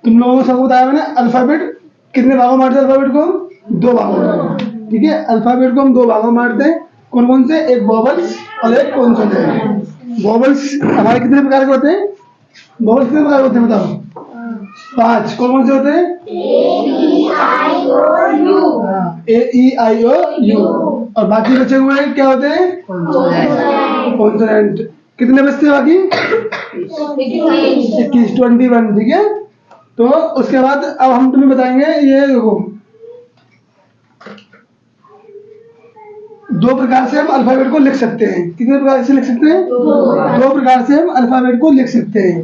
तुम लोगों को सबको बताया मैंने अल्फाबेट कितने भागों में बांटते हैं। अल्फाबेट को हम 2 भागों में, ठीक है। अल्फाबेट को हम 2 भागों में बांटते हैं। कौन कौन से? एक वोवल्स और एक कॉन्सोनेंट। वोवल्स हमारे कितने प्रकार के होते हैं? वोवल्स कितने प्रकार के होते हैं बताओ? 5। कौन कौन से होते हैं? ए ई आई ओ यू। और बाकी बचे हुए क्या होते हैं? कॉन्सोनेंट। कितने बचते हैं बाकी? 21। ठीक है। तो उसके बाद अब हम तुम्हें बताएंगे, ये देखो 2 प्रकार से हम अल्फाबेट को लिख सकते हैं। कितने प्रकार से लिख सकते हैं? 2 प्रकार से हम अल्फाबेट को लिख सकते हैं।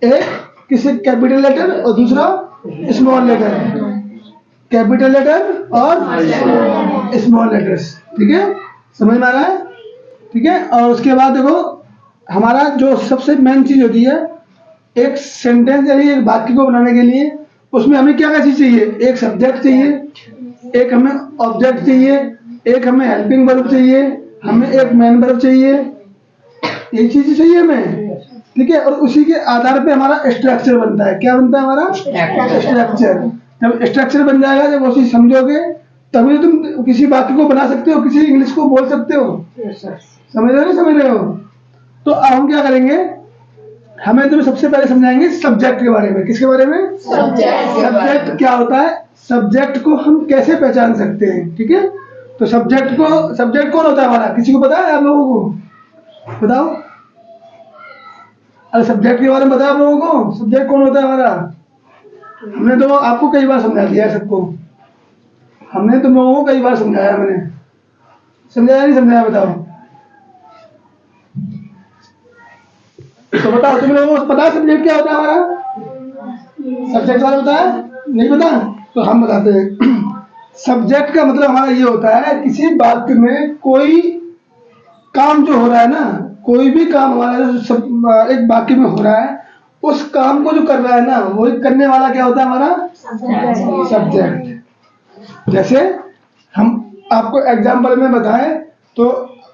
एक किसी कैपिटल लेटर और दूसरा स्मॉल लेटर। कैपिटल लेटर और स्मॉल लेटर्स, ठीक है। समझ में आ रहा है? ठीक है। और उसके बाद देखो हमारा जो सबसे मेन चीज होती है, एक सेंटेंस यानी एक वाक्य को बनाने के लिए उसमें हमें क्या क्या चीज चाहिए? एक सब्जेक्ट चाहिए, एक हमें ऑब्जेक्ट चाहिए, एक हमें हेल्पिंग वर्ब चाहिए, हमें एक मेन वर्ब चाहिए। यही चीजें चाहिए हमें, ठीक है। और उसी के आधार पे हमारा स्ट्रक्चर बनता है। क्या बनता है हमारा? स्ट्रक्चर। जब स्ट्रक्चर बन जाएगा, जब वो चीज समझोगे तभी तो तुम किसी वाक्य को बना सकते हो, किसी इंग्लिश को बोल सकते हो। समझ रहे हो? नहीं समझ रहे हो? तो अब हम क्या करेंगे, हमें तुम्हें सबसे पहले समझाएंगे सब्जेक्ट के बारे में। किसके बारे में? सब्जेक्ट क्या होता है, सब्जेक्ट को हम कैसे पहचान सकते हैं, ठीक है। तो सब्जेक्ट कौन होता है हमारा? किसी को पता है आप लोगों को? बताओ। अरे सब्जेक्ट के बारे में बताओ आप लोगों को, सब्जेक्ट कौन होता है हमारा? हमने तो आपको कई बार समझा दिया है सबको। हमने तुम लोगों को कई बार समझाया, मैंने समझाया नहीं समझाया? बताओ। तो बताओ तुम लोगों को पता है सब्जेक्ट क्या होता है हमारा? सब्जेक्ट वाला पता है? नहीं पता? तो हम बताते हैं। सब्जेक्ट का मतलब हमारा ये होता है, किसी वाक्य में कोई काम जो हो रहा है ना, कोई भी काम हमारा एक वाक्य में हो रहा है, उस काम को जो कर रहा है ना, वही करने वाला क्या होता है हमारा? सब्जेक्ट। जैसे हम आपको एग्जाम्पल में बताएं तो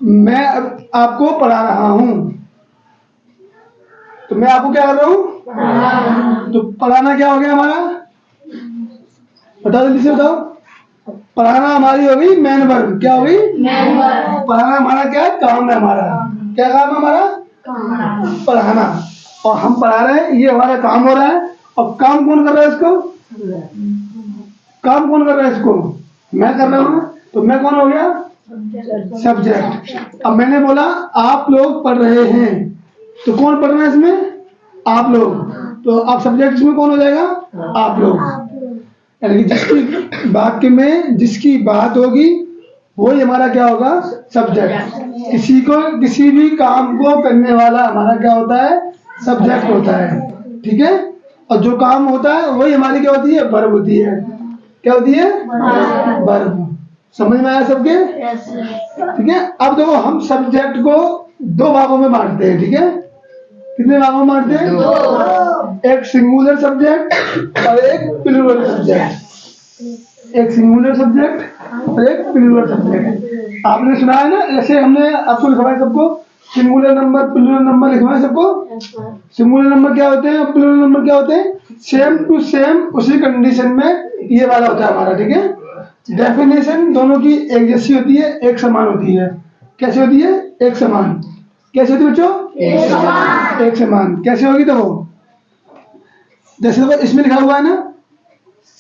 मैं अब आपको पढ़ा रहा हूं, तो मैं आपको क्या कर रहा हूं? तो पढ़ाना क्या हो गया हमारा? बताओ जल्दी से बताओ। पढ़ाना हमारी हो गई मेन वर्ब। क्या हो गई? पढ़ाना हमारा क्या है? काम है हमारा। क्या काम है हमारा? पढ़ाना। और हम पढ़ा रहे हैं, ये हमारा काम हो रहा है। और काम कौन कर रहा है इसको? काम कौन कर रहा है इसको? मैं कर रहा हूँ। तो मैं कौन हो गया? सब्जेक्ट। अब मैंने बोला आप लोग पढ़ रहे हैं, तो कौन पढ़ रहा है इसमें? आप लोग। तो आप सब्जेक्ट इसमें कौन हो जाएगा? आप लोग। यानी कि जिसकी वाक्य में जिसकी बात होगी वही हमारा क्या होगा? सब्जेक्ट। किसी भी काम को करने वाला हमारा क्या होता है? सब्जेक्ट होता है, ठीक है। और जो काम होता है वही हमारी क्या होती है? वर्ब होती है। क्या होती है? वर्ब। समझ में आया सबके? ठीक है। अब देखो हम सब्जेक्ट को 2 भागों में बांटते हैं, ठीक है। कितने भागों में बांटते हैं? 2। एक सिंगुलर सब्जेक्ट और एक प्लूरल सब्जेक्ट। एक सिंगुलर सब्जेक्ट और एक प्लूरल सब्जेक्ट। आपने सुना है ना, ऐसे हमने आपको लिखवाया सबको, सिंगुलर नंबर प्लूरल नंबर लिखवाया सबको। सिंगुलर नंबर क्या होते हैं और प्लूरल नंबर क्या होते हैं? सेम टू सेम उसी कंडीशन में ये वाला होता है हमारा, ठीक है। डेफिनेशन दोनों की एक जैसी होती है, एक समान होती है। कैसे होती है? एक समान। कैसे होती है बच्चों? एक समान। कैसे होगी? देखो जैसे देखो इसमें लिखा हुआ है ना,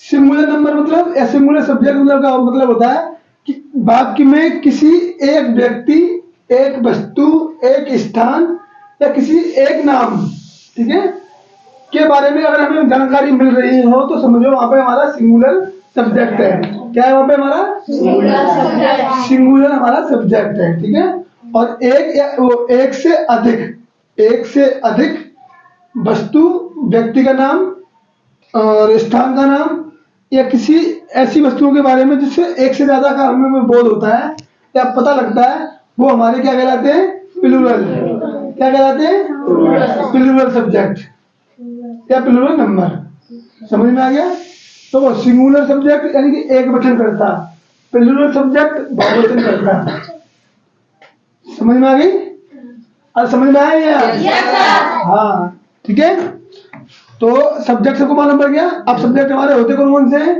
सिंगुलर नंबर मतलब या सिंगुलर सब्जेक्ट मतलब का मतलब होता है कि वाक्य में किसी एक व्यक्ति, एक वस्तु, एक स्थान या किसी एक नाम, ठीक है, के बारे में अगर हमें जानकारी मिल रही हो तो समझो वहां पे हमारा सिंगुलर सब्जेक्ट है। क्या है वहां पे हमारा? सिंगुलर हमारा सब्जेक्ट है, ठीक है। और एक से अधिक वस्तु, व्यक्ति का नाम और स्थान का नाम या किसी ऐसी वस्तुओं के बारे में जिससे एक से ज्यादा का हमें बोध होता है या पता लगता है, वो हमारे क्या कहलाते हैं? प्लूरल। क्या कहलाते हैं? प्लूरल सब्जेक्ट या प्लूरल नंबर। समझ में आ गया? तो वो सिंगुलर सब्जेक्ट यानी कि एक वचन करता, प्लूरल सब्जेक्ट बहुवचन करता। समझ में आ गई? और समझ में आया? हाँ, ठीक है। तो सब्जेक्ट सबको मालूम पड़ गया। अब सब्जेक्ट हमारे होते कौन कौन से हैं?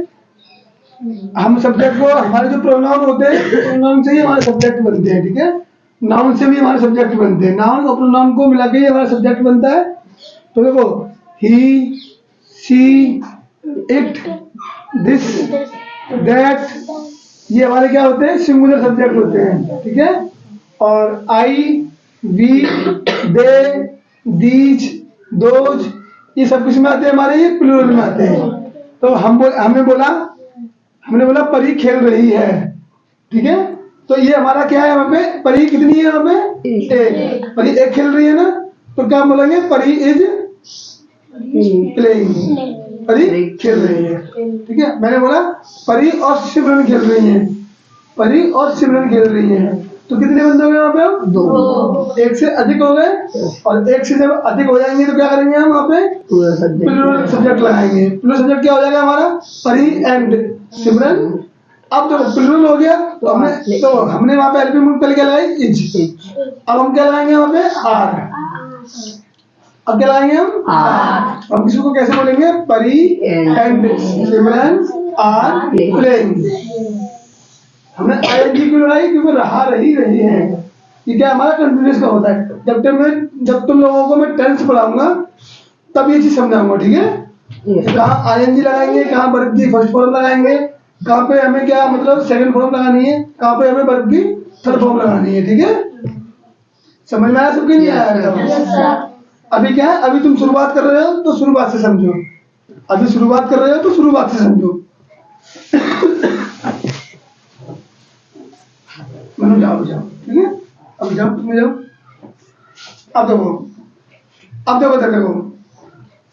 हम सब्जेक्ट को, हमारे जो प्रोनाउन होते हैं, प्रोनाउन से ही हमारे सब्जेक्ट बनते हैं, ठीक है। नाउन से भी हमारे सब्जेक्ट बनते हैं, नाउन और प्रोनाउन को मिला के ही हमारा सब्जेक्ट बनता है। तो देखो, ही, शी, इट, दिस, दैट, ये हमारे क्या होते हैं? सिंगुलर सब्जेक्ट होते हैं, ठीक है। और आई, वी, दे, दीज, दोज, ये सब किस में आते हैं? हमारे ये प्लूरल में आते हैं। तो हमने बोला परी खेल रही है, ठीक है। तो ये हमारा क्या है? वहाँ पे परी कितनी है? वहाँ पे एक। परी एक खेल रही है ना, तो क्या बोलेंगे? परी इज प्लेइंग, परी खेल रही है, ठीक है। मैंने बोला परी और सिमरन खेल रही है, परी और सिमरन खेल रही है, तो कितने बंदे हो गए वहाँ पे? दो। एक से अधिक हो गए, और एक से जब अधिक हो जाएंगे तो क्या करेंगे हम? वहाँ पे प्लूरल सब्जेक्ट लगाएंगे। प्लूरल सब्जेक्ट क्या हो जाएगा हमारा? परी एंड सिमरन। अब तो प्लूरल हो गया, तो हमने वहाँ पे हेल्पिंग वर्ब पहले क्या लगाई? इज। अब हम क्या लगाएंगे वहाँ पे? आर। अब क्या लगाएंगे हम? आर। हम किसी को कैसे बोलेंगे? परी एंड सिमरन आर प्लेइंग। हमने आईएनजी क्यों लगाई? क्योंकि रहा रही रही है, ये क्या हमारा कंटिन्यूअस का होता है। जब तुम लोगों को मैं टेंस पढ़ाऊंगा तब ये चीज समझाऊंगा, ठीक है। कहाँ आईएनजी लगाएंगे, कहाँ वर्ब की फर्स्ट फॉर्म लगाएंगे, कहाँ पे हमें क्या मतलब सेकंड फॉर्म लगानी है, कहाँ पे हमें वर्ब की थर्ड फॉर्म लगानी है, ठीक है। समझ में आया सबके? नहीं आया? अभी क्या है? अभी तुम शुरुआत कर रहे हो तो शुरुआत से समझो, अभी शुरुआत कर रहे हो तो शुरुआत से समझो। मनु जाओ, ठीक है। अब जाओ, तुम जाओ। अब देखो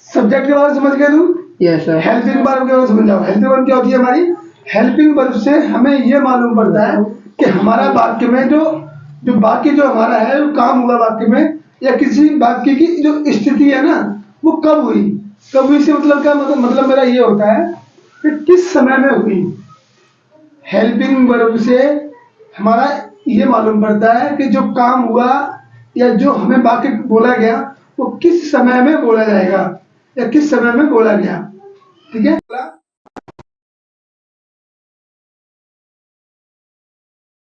सब्जेक्ट के बारे में समझ गए तुम? Yes sir. हेल्पिंग वर्ब के बारे में समझ जाओ। हेल्पिंग वर्ब क्या होती है हमारी? हेल्पिंग वर्ब से हमें ये मालूम पड़ता है कि हमारा वाक्य में जो वाक्य जो हमारा है, वो काम हुआ वाक्य में, या किसी वाक्य की जो स्थिति है ना, वो कब हुई से मतलब क्या? मतलब मेरा ये होता है कि किस समय में हुई। हेल्पिंग वर्ब से हमारा ये मालूम पड़ता है कि जो काम हुआ या जो हमें वाक्य बोला गया वो किस समय में बोला जाएगा या किस समय में बोला गया, ठीक है।